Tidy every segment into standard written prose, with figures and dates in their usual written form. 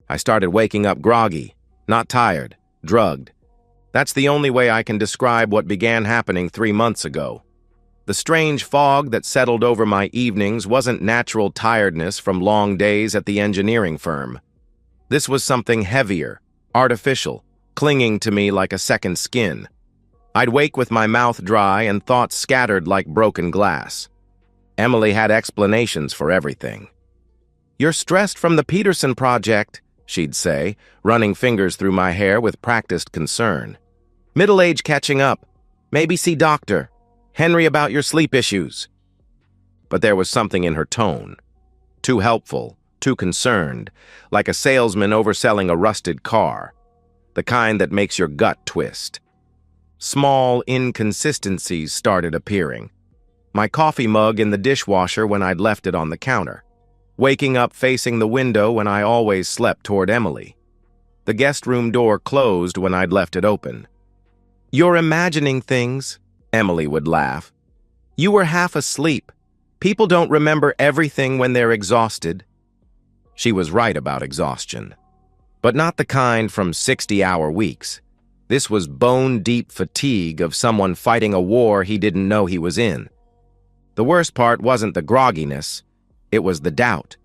I started waking up groggy, not tired, drugged. That's the only way I can describe what began happening 3 months ago. The strange fog that settled over my evenings wasn't natural tiredness from long days at the engineering firm. This was something heavier, artificial, clinging to me like a second skin. I'd wake with my mouth dry and thoughts scattered like broken glass. Emily had explanations for everything. "You're stressed from the Peterson project," she'd say, running fingers through my hair with practiced concern. "Middle age catching up. Maybe see doctor. Henry about your sleep issues." But there was something in her tone. Too helpful, too concerned, like a salesman overselling a rusted car. The kind that makes your gut twist. Small inconsistencies started appearing. My coffee mug in the dishwasher when I'd left it on the counter. Waking up facing the window when I always slept toward Emily. The guest room door closed when I'd left it open. "You're imagining things," Emily would laugh. "You were half asleep. People don't remember everything when they're exhausted." She was right about exhaustion. But not the kind from 60-hour weeks. This was bone-deep fatigue of someone fighting a war he didn't know he was in. The worst part wasn't the grogginess, it was the doubt.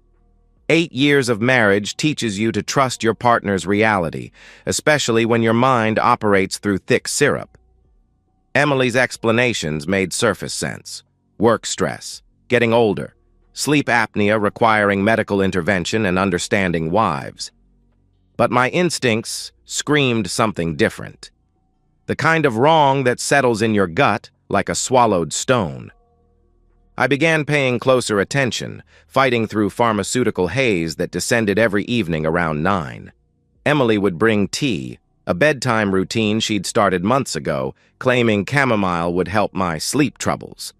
8 years of marriage teaches you to trust your partner's reality, especially when your mind operates through thick syrup. Emily's explanations made surface sense. Work stress, getting older, sleep apnea requiring medical intervention and understanding wives. But my instincts screamed something different. The kind of wrong that settles in your gut like a swallowed stone. I began paying closer attention, fighting through pharmaceutical haze that descended every evening around 9. Emily would bring tea, a bedtime routine she'd started months ago, claiming chamomile would help my sleep troubles.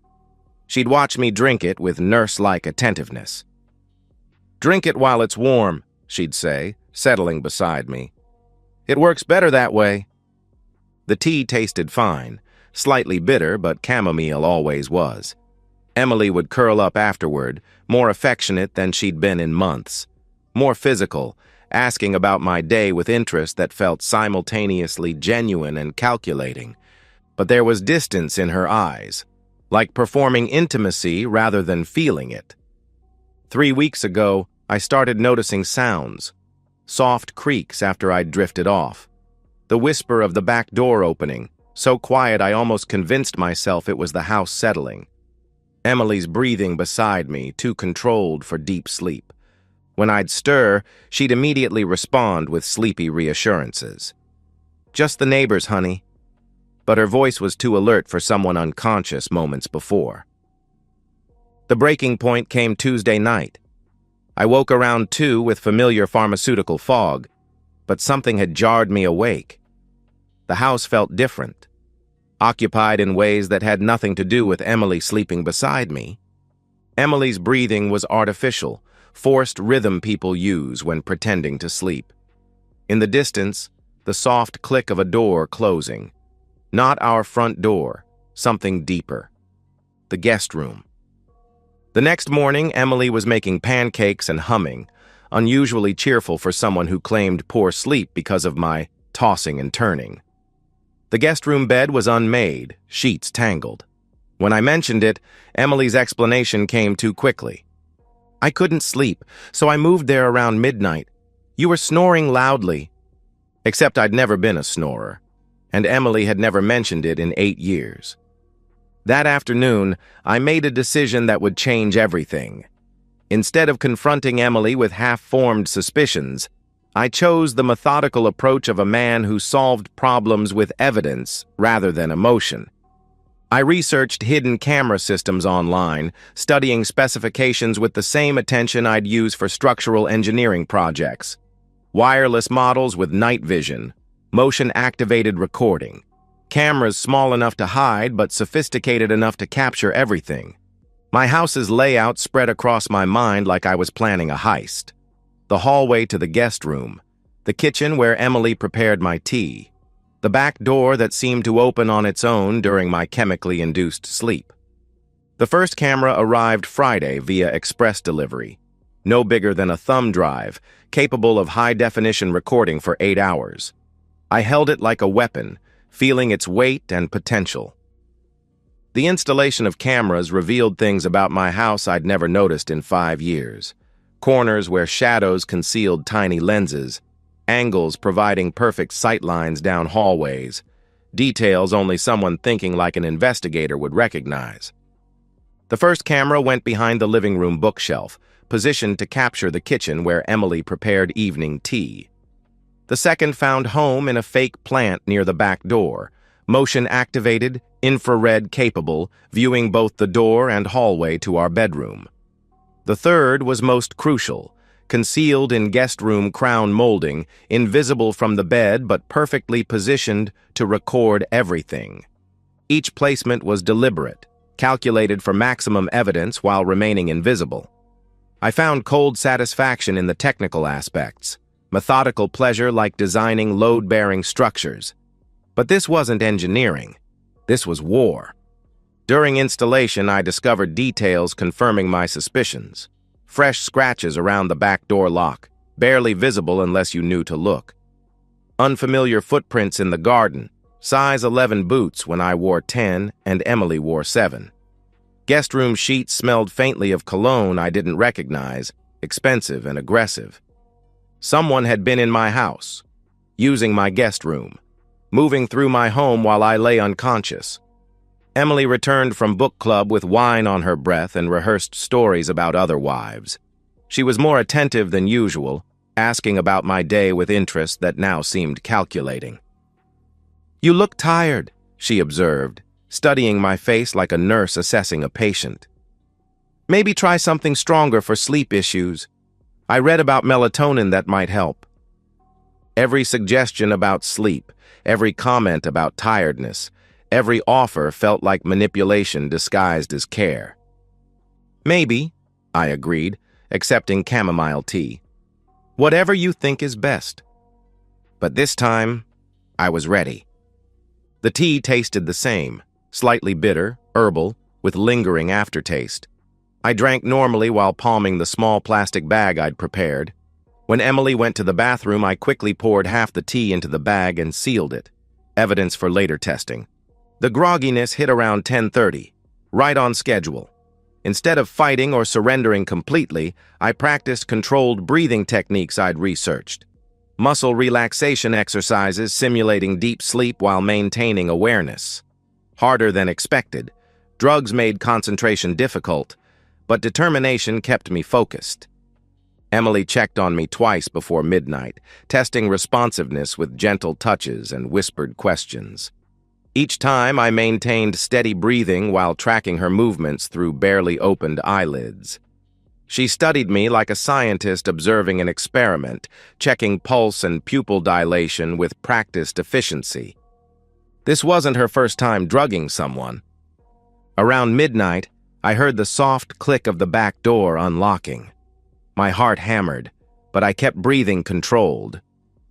She'd watch me drink it with nurse-like attentiveness. "Drink it while it's warm," she'd say, settling beside me. "It works better that way." The tea tasted fine, slightly bitter, but chamomile always was. Emily would curl up afterward, more affectionate than she'd been in months, more physical, asking about my day with interest that felt simultaneously genuine and calculating. But there was distance in her eyes, like performing intimacy rather than feeling it. 3 weeks ago, I started noticing sounds, soft creaks after I'd drifted off. The whisper of the back door opening, so quiet I almost convinced myself it was the house settling. Emily's breathing beside me, too controlled for deep sleep. When I'd stir, she'd immediately respond with sleepy reassurances. "Just the neighbors, honey." But her voice was too alert for someone unconscious moments before. The breaking point came Tuesday night. I woke around 2 with familiar pharmaceutical fog, but something had jarred me awake. The house felt different, occupied in ways that had nothing to do with Emily sleeping beside me. Emily's breathing was artificial, forced rhythm people use when pretending to sleep. In the distance, the soft click of a door closing. Not our front door, something deeper. The guest room. The next morning, Emily was making pancakes and humming, unusually cheerful for someone who claimed poor sleep because of my tossing and turning. The guest room bed was unmade, sheets tangled. When I mentioned it, Emily's explanation came too quickly. "I couldn't sleep, so I moved there around midnight. You were snoring loudly." Except I'd never been a snorer, and Emily had never mentioned it in 8 years. That afternoon, I made a decision that would change everything. Instead of confronting Emily with half-formed suspicions, I chose the methodical approach of a man who solved problems with evidence rather than emotion. I researched hidden camera systems online, studying specifications with the same attention I'd use for structural engineering projects. Wireless models with night vision, motion-activated recording, cameras small enough to hide but sophisticated enough to capture everything. My house's layout spread across my mind like I was planning a heist. The hallway to the guest room, the kitchen where Emily prepared my tea, the back door that seemed to open on its own during my chemically induced sleep. The first camera arrived Friday via express delivery. no bigger than a thumb drive, capable of high-definition recording for 8 hours. I held it like a weapon, feeling its weight and potential. The installation of cameras revealed things about my house I'd never noticed in 5 years. Corners where shadows concealed tiny lenses, angles providing perfect sightlines down hallways, details only someone thinking like an investigator would recognize. The first camera went behind the living room bookshelf, positioned to capture the kitchen where Emily prepared evening tea. The second found home in a fake plant near the back door, motion-activated, infrared capable, viewing both the door and hallway to our bedroom. The third was most crucial, concealed in guest room crown molding, invisible from the bed but perfectly positioned to record everything. Each placement was deliberate, calculated for maximum evidence while remaining invisible. I found cold satisfaction in the technical aspects, methodical pleasure like designing load-bearing structures. But this wasn't engineering. This was war. During installation, I discovered details confirming my suspicions. Fresh scratches around the back door lock, barely visible unless you knew to look. Unfamiliar footprints in the garden, size 11 boots when I wore 10 and Emily wore 7. Guest room sheets smelled faintly of cologne I didn't recognize, expensive and aggressive. Someone had been in my house, using my guest room, moving through my home while I lay unconscious. Emily returned from book club with wine on her breath and rehearsed stories about other wives. She was more attentive than usual, asking about my day with interest that now seemed calculating. "You look tired," she observed, studying my face like a nurse assessing a patient. "Maybe try something stronger for sleep issues. I read about melatonin that might help." Every suggestion about sleep, every comment about tiredness, every offer felt like manipulation disguised as care. "Maybe," I agreed, accepting chamomile tea. "Whatever you think is best." But this time, I was ready. The tea tasted the same, slightly bitter, herbal, with lingering aftertaste. I drank normally while palming the small plastic bag I'd prepared. When Emily went to the bathroom, I quickly poured half the tea into the bag and sealed it, evidence for later testing. The grogginess hit around 10:30, right on schedule. Instead of fighting or surrendering completely, I practiced controlled breathing techniques I'd researched. Muscle relaxation exercises simulating deep sleep while maintaining awareness. Harder than expected. Drugs made concentration difficult, but determination kept me focused. Emily checked on me twice before midnight, testing responsiveness with gentle touches and whispered questions. Each time I maintained steady breathing while tracking her movements through barely opened eyelids. She studied me like a scientist observing an experiment, checking pulse and pupil dilation with practiced efficiency. This wasn't her first time drugging someone. Around midnight, I heard the soft click of the back door unlocking. My heart hammered, but I kept breathing controlled.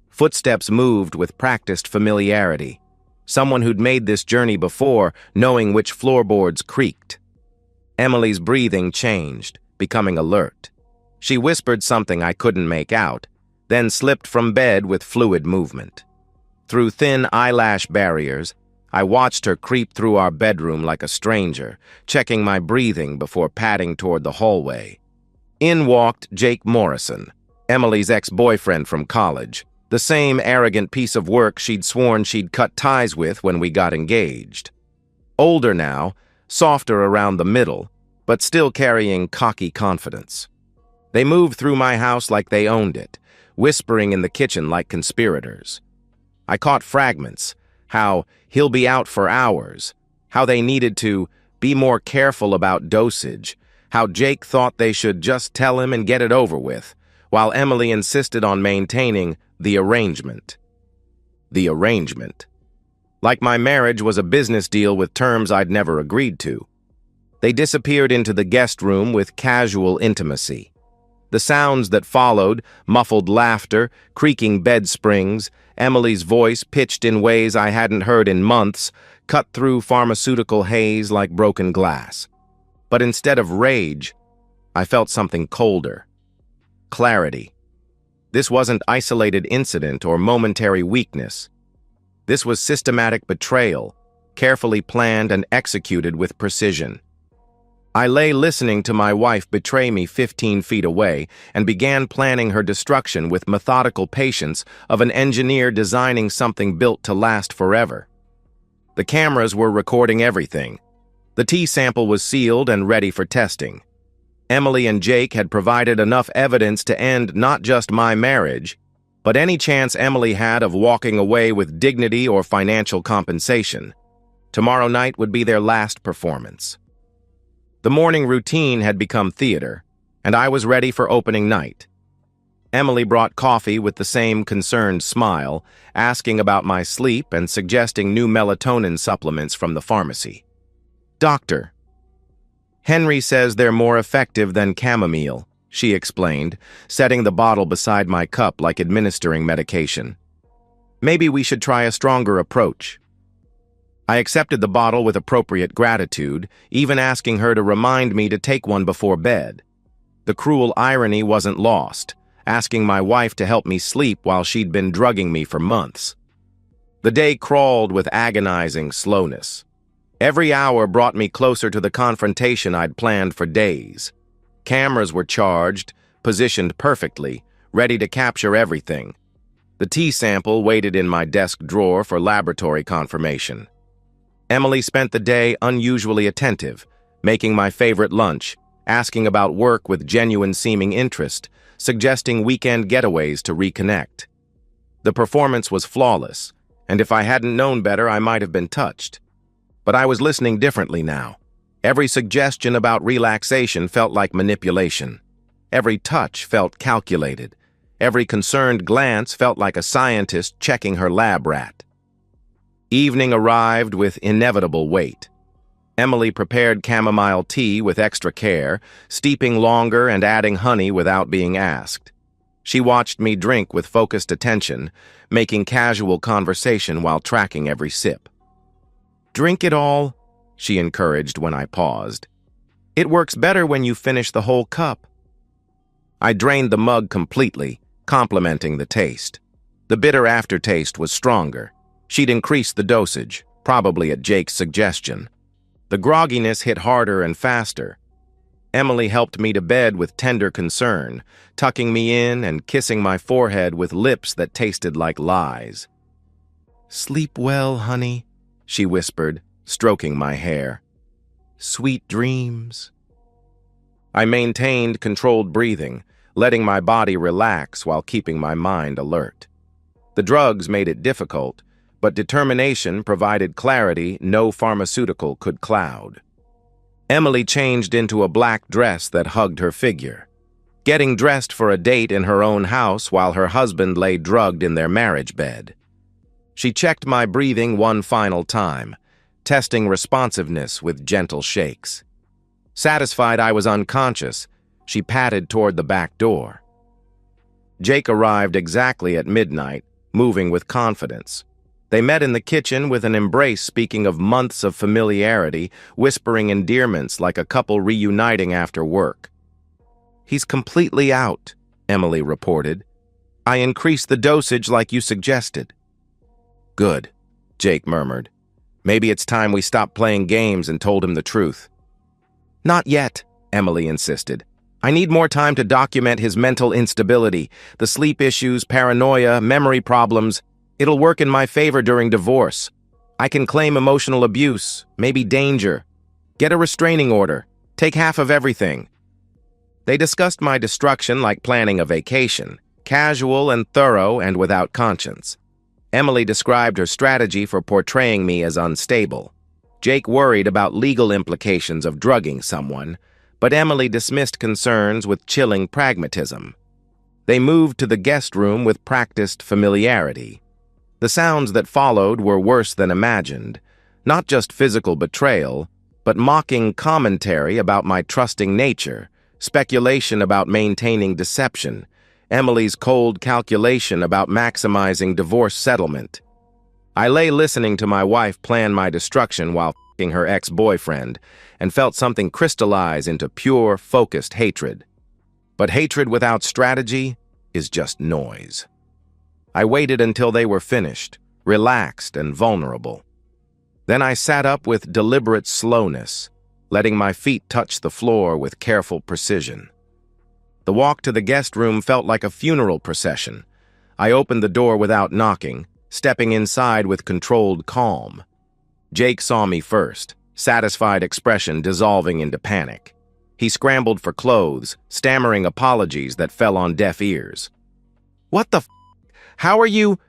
Footsteps moved with practiced familiarity. Someone who'd made this journey before, knowing which floorboards creaked. Emily's breathing changed, becoming alert. She whispered something I couldn't make out, then slipped from bed with fluid movement. Through thin eyelash barriers, I watched her creep through our bedroom like a stranger, checking my breathing before padding toward the hallway. In walked Jake Morrison, Emily's ex-boyfriend from college, the same arrogant piece of work she'd sworn she'd cut ties with when we got engaged. Older now, softer around the middle, but still carrying cocky confidence. They moved through my house like they owned it, whispering in the kitchen like conspirators. I caught fragments, how he'll be out for hours, how they needed to be more careful about dosage, how Jake thought they should just tell him and get it over with, while Emily insisted on maintaining the arrangement. The arrangement. Like my marriage was a business deal with terms I'd never agreed to. They disappeared into the guest room with casual intimacy. The sounds that followed, muffled laughter, creaking bed springs, Emily's voice pitched in ways I hadn't heard in months, cut through pharmaceutical haze like broken glass. But instead of rage, I felt something colder. clarity. This wasn't isolated incident or momentary weakness. This was systematic betrayal, carefully planned and executed with precision. I lay listening to my wife betray me 15 feet away and began planning her destruction with methodical patience of an engineer designing something built to last forever. The cameras were recording everything. The tea sample was sealed and ready for testing. Emily and Jake had provided enough evidence to end not just my marriage, but any chance Emily had of walking away with dignity or financial compensation. Tomorrow night would be their last performance. The morning routine had become theater, and I was ready for opening night. Emily brought coffee with the same concerned smile, asking about my sleep and suggesting new melatonin supplements from the pharmacy. "Doctor, Henry says they're more effective than chamomile," she explained, setting the bottle beside my cup like administering medication. "Maybe we should try a stronger approach." I accepted the bottle with appropriate gratitude, even asking her to remind me to take one before bed. The cruel irony wasn't lost, asking my wife to help me sleep while she'd been drugging me for months. The day crawled with agonizing slowness. Every hour brought me closer to the confrontation I'd planned for days. Cameras were charged, positioned perfectly, ready to capture everything. The tea sample waited in my desk drawer for laboratory confirmation. Emily spent the day unusually attentive, making my favorite lunch, asking about work with genuine-seeming interest, suggesting weekend getaways to reconnect. The performance was flawless, and if I hadn't known better, I might have been touched. But I was listening differently now. Every suggestion about relaxation felt like manipulation. Every touch felt calculated. Every concerned glance felt like a scientist checking her lab rat. Evening arrived with inevitable weight. Emily prepared chamomile tea with extra care, steeping longer and adding honey without being asked. She watched me drink with focused attention, making casual conversation while tracking every sip. "Drink it all," she encouraged when I paused. "It works better when you finish the whole cup." I drained the mug completely, complimenting the taste. The bitter aftertaste was stronger. She'd increased the dosage, probably at Jake's suggestion. The grogginess hit harder and faster. Emily helped me to bed with tender concern, tucking me in and kissing my forehead with lips that tasted like lies. "Sleep well, honey," she whispered, stroking my hair. "Sweet dreams." I maintained controlled breathing, letting my body relax while keeping my mind alert. The drugs made it difficult, but determination provided clarity no pharmaceutical could cloud. Emily changed into a black dress that hugged her figure, getting dressed for a date in her own house while her husband lay drugged in their marriage bed. She checked my breathing one final time, testing responsiveness with gentle shakes. Satisfied I was unconscious, she padded toward the back door. Jake arrived exactly at midnight, moving with confidence. They met in the kitchen with an embrace speaking of months of familiarity, whispering endearments like a couple reuniting after work. "He's completely out," Emily reported. "I increased the dosage like you suggested." "Good," Jake murmured. "Maybe it's time we stopped playing games and told him the truth." "Not yet," Emily insisted. "I need more time to document his mental instability, the sleep issues, paranoia, memory problems. It'll work in my favor during divorce. I can claim emotional abuse, maybe danger. Get a restraining order. Take half of everything." They discussed my destruction like planning a vacation, casual and thorough and without conscience. Emily described her strategy for portraying me as unstable. Jake worried about legal implications of drugging someone, but Emily dismissed concerns with chilling pragmatism. They moved to the guest room with practiced familiarity. The sounds that followed were worse than imagined, not just physical betrayal, but mocking commentary about my trusting nature, speculation about maintaining deception, Emily's cold calculation about maximizing divorce settlement. I lay listening to my wife plan my destruction while f***ing her ex-boyfriend and felt something crystallize into pure, focused hatred. But hatred without strategy is just noise. I waited until they were finished, relaxed and vulnerable. Then I sat up with deliberate slowness, letting my feet touch the floor with careful precision. The walk to the guest room felt like a funeral procession. I opened the door without knocking, stepping inside with controlled calm. Jake saw me first, satisfied expression dissolving into panic. He scrambled for clothes, stammering apologies that fell on deaf ears. "What the f***? How are you?"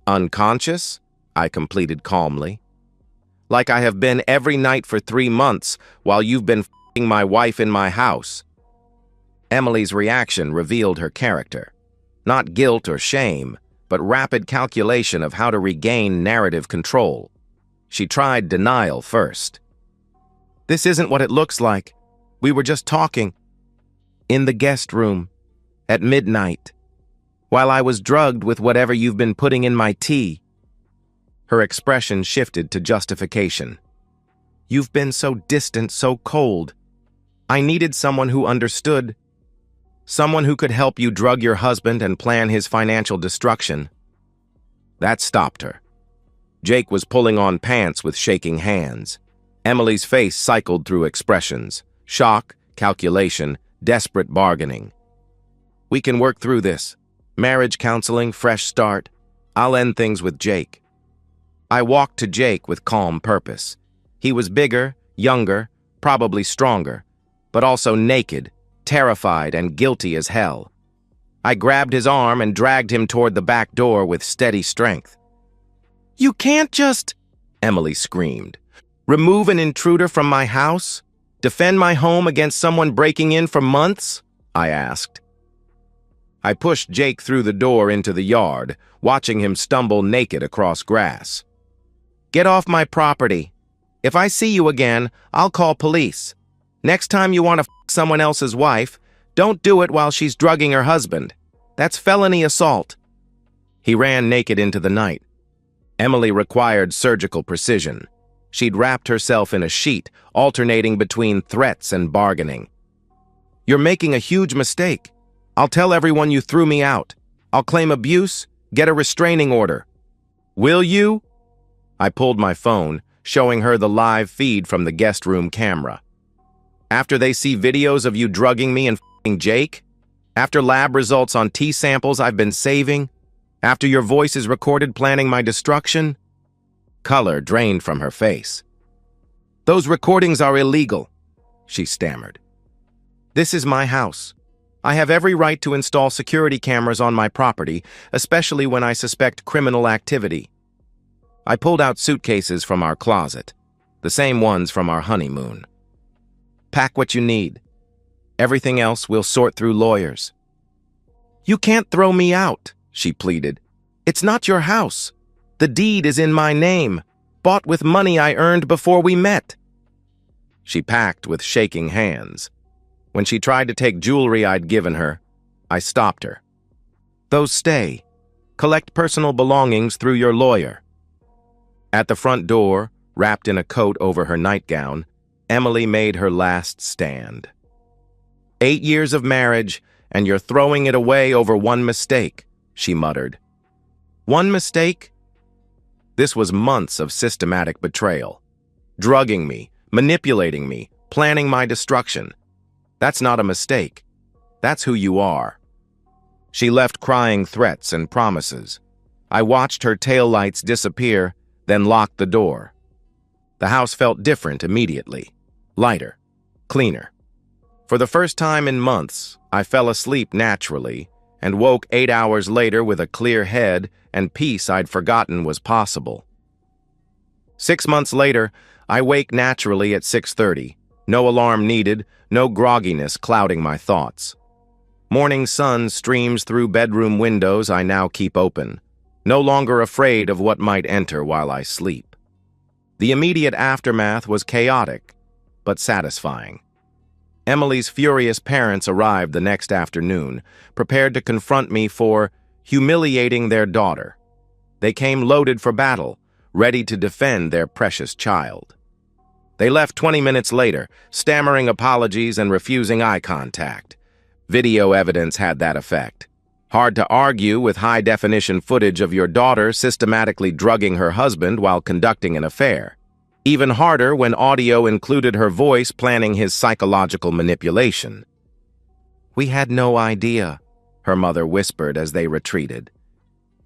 "Unconscious?" I completed calmly. "Like I have been every night for 3 months while you've been f***ing my wife in my house." Emily's reaction revealed her character. Not guilt or shame, but rapid calculation of how to regain narrative control. She tried denial first. "This isn't what it looks like. We were just talking. In the guest room. At midnight. While I was drugged with whatever you've been putting in my tea." Her expression shifted to justification. "You've been so distant, so cold. I needed someone who understood. Someone who could help you drug your husband and plan his financial destruction." That stopped her. Jake was pulling on pants with shaking hands. Emily's face cycled through expressions: shock, calculation, desperate bargaining. "We can work through this. Marriage counseling, fresh start. I'll end things with Jake." I walked to Jake with calm purpose. He was bigger, younger, probably stronger, but also naked, terrified and guilty as hell. I grabbed his arm and dragged him toward the back door with steady strength. "You can't just," Emily screamed, "remove an intruder from my house? Defend my home against someone breaking in for months?" I asked. I pushed Jake through the door into the yard, watching him stumble naked across grass. "Get off my property. If I see you again, I'll call police. Next time you want to f*** someone else's wife, don't do it while she's drugging her husband. That's felony assault." He ran naked into the night. Emily required surgical precision. She'd wrapped herself in a sheet, alternating between threats and bargaining. "You're making a huge mistake. I'll tell everyone you threw me out. I'll claim abuse, get a restraining order." "Will you?" I pulled my phone, showing her the live feed from the guest room camera. "After they see videos of you drugging me and f***ing Jake? After lab results on tea samples I've been saving? After your voice is recorded planning my destruction?" Color drained from her face. "Those recordings are illegal," she stammered. "This is my house. I have every right to install security cameras on my property, especially when I suspect criminal activity." I pulled out suitcases from our closet, the same ones from our honeymoon. "Pack what you need. Everything else we'll sort through lawyers." "You can't throw me out," she pleaded. "It's not your house. The deed is in my name, bought with money I earned before we met." She packed with shaking hands. When she tried to take jewelry I'd given her, I stopped her. "Those stay. Collect personal belongings through your lawyer." At the front door, wrapped in a coat over her nightgown, Emily made her last stand. 8 years of marriage, and you're throwing it away over one mistake," she muttered. "One mistake?" This was months of systematic betrayal. Drugging me, manipulating me, planning my destruction. That's not a mistake. That's who you are. She left crying threats and promises. I watched her taillights disappear, then locked the door. The house felt different immediately. Lighter, cleaner. For the first time in months, I fell asleep naturally and woke 8 hours later with a clear head and peace I'd forgotten was possible. 6 months later, I wake naturally at 6:30. No alarm needed, no grogginess clouding my thoughts. Morning sun streams through bedroom windows I now keep open, no longer afraid of what might enter while I sleep. The immediate aftermath was chaotic, but satisfying. Emily's furious parents arrived the next afternoon, prepared to confront me for humiliating their daughter. They came loaded for battle, ready to defend their precious child. They left 20 minutes later, stammering apologies and refusing eye contact. Video evidence had that effect. Hard to argue with high-definition footage of your daughter systematically drugging her husband while conducting an affair. Even harder when audio included her voice planning his psychological manipulation. "We had no idea," her mother whispered as they retreated.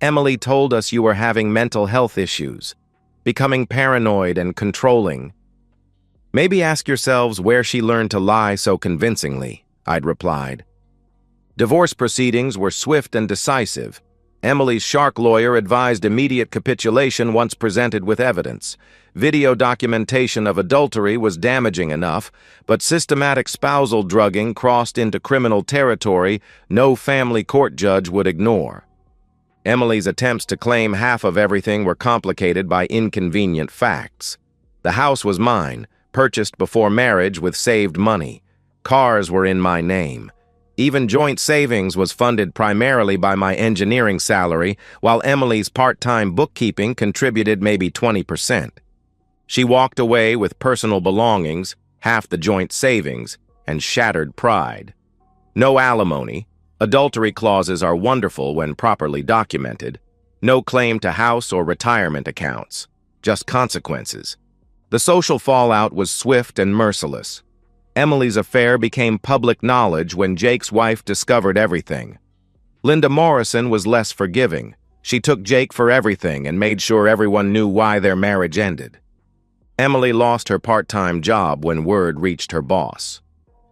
"Emily told us you were having mental health issues, becoming paranoid and controlling." "Maybe ask yourselves where she learned to lie so convincingly," I'd replied. Divorce proceedings were swift and decisive. Emily's shark lawyer advised immediate capitulation once presented with evidence. Video documentation of adultery was damaging enough, but systematic spousal drugging crossed into criminal territory no family court judge would ignore. Emily's attempts to claim half of everything were complicated by inconvenient facts. The house was mine, purchased before marriage with saved money. Cars were in my name. Even joint savings was funded primarily by my engineering salary, while Emily's part-time bookkeeping contributed maybe 20%. She walked away with personal belongings, half the joint savings, and shattered pride. No alimony. Adultery clauses are wonderful when properly documented. No claim to house or retirement accounts. Just consequences. The social fallout was swift and merciless. Emily's affair became public knowledge when Jake's wife discovered everything. Linda Morrison was less forgiving. She took Jake for everything and made sure everyone knew why their marriage ended. Emily lost her part-time job when word reached her boss.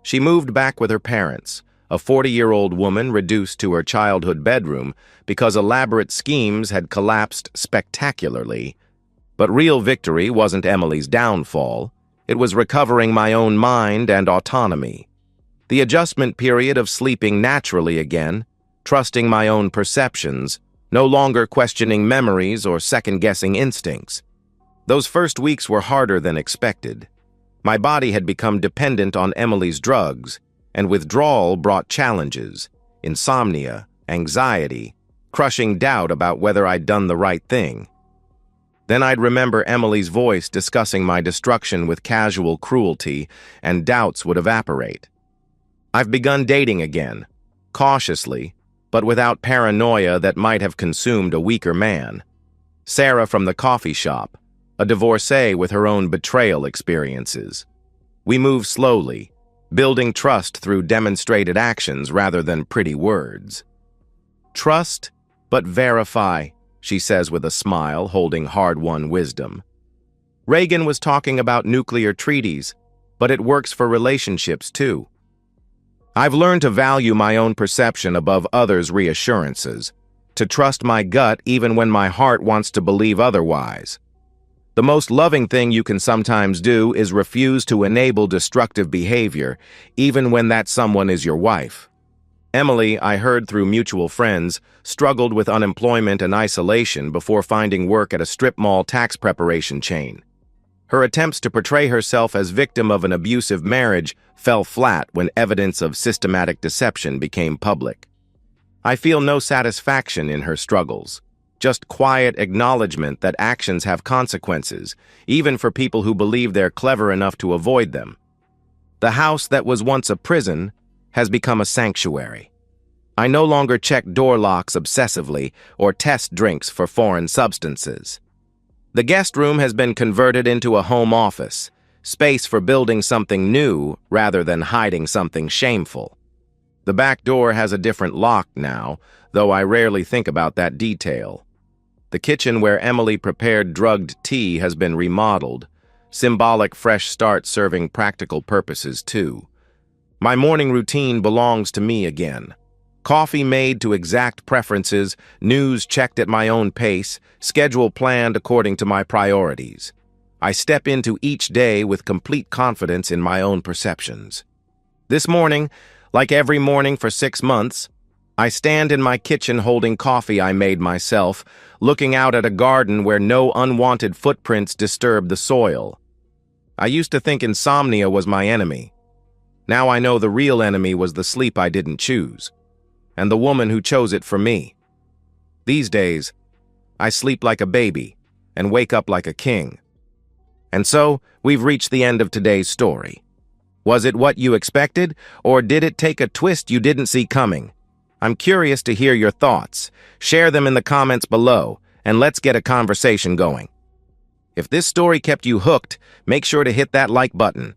She moved back with her parents, a 40-year-old woman reduced to her childhood bedroom because elaborate schemes had collapsed spectacularly. But real victory wasn't Emily's downfall. It was recovering my own mind and autonomy. The adjustment period of sleeping naturally again, trusting my own perceptions, no longer questioning memories or second-guessing instincts. Those first weeks were harder than expected. My body had become dependent on Emily's drugs, and withdrawal brought challenges, insomnia, anxiety, crushing doubt about whether I'd done the right thing. Then I'd remember Emily's voice discussing my destruction with casual cruelty, and doubts would evaporate. I've begun dating again, cautiously, but without paranoia that might have consumed a weaker man. Sarah from the coffee shop, a divorcee with her own betrayal experiences. We move slowly, building trust through demonstrated actions rather than pretty words. "Trust, but verify," she says with a smile, holding hard-won wisdom. Reagan was talking about nuclear treaties, but it works for relationships too. I've learned to value my own perception above others' reassurances, to trust my gut even when my heart wants to believe otherwise. The most loving thing you can sometimes do is refuse to enable destructive behavior, even when that someone is your wife. Emily, I heard through mutual friends, struggled with unemployment and isolation before finding work at a strip mall tax preparation chain. Her attempts to portray herself as victim of an abusive marriage fell flat when evidence of systematic deception became public. I feel no satisfaction in her struggles, just quiet acknowledgement that actions have consequences, even for people who believe they're clever enough to avoid them. The house that was once a prison has become a sanctuary. I no longer check door locks obsessively or test drinks for foreign substances. The guest room has been converted into a home office, space for building something new rather than hiding something shameful. The back door has a different lock now, though I rarely think about that detail. The kitchen where Emily prepared drugged tea has been remodeled, symbolic fresh start serving practical purposes too. My morning routine belongs to me again. Coffee made to exact preferences, news checked at my own pace, schedule planned according to my priorities. I step into each day with complete confidence in my own perceptions. This morning, like every morning for 6 months, I stand in my kitchen holding coffee I made myself, looking out at a garden where no unwanted footprints disturb the soil. I used to think insomnia was my enemy. Now I know the real enemy was the sleep I didn't choose, and the woman who chose it for me. These days, I sleep like a baby and wake up like a king. And so, we've reached the end of today's story. Was it what you expected, or did it take a twist you didn't see coming? I'm curious to hear your thoughts. Share them in the comments below, and let's get a conversation going. If this story kept you hooked, make sure to hit that like button.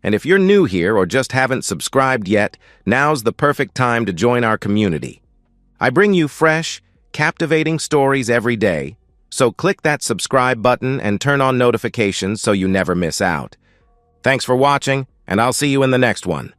And if you're new here or just haven't subscribed yet, now's the perfect time to join our community. I bring you fresh, captivating stories every day, so click that subscribe button and turn on notifications so you never miss out. Thanks for watching, and I'll see you in the next one.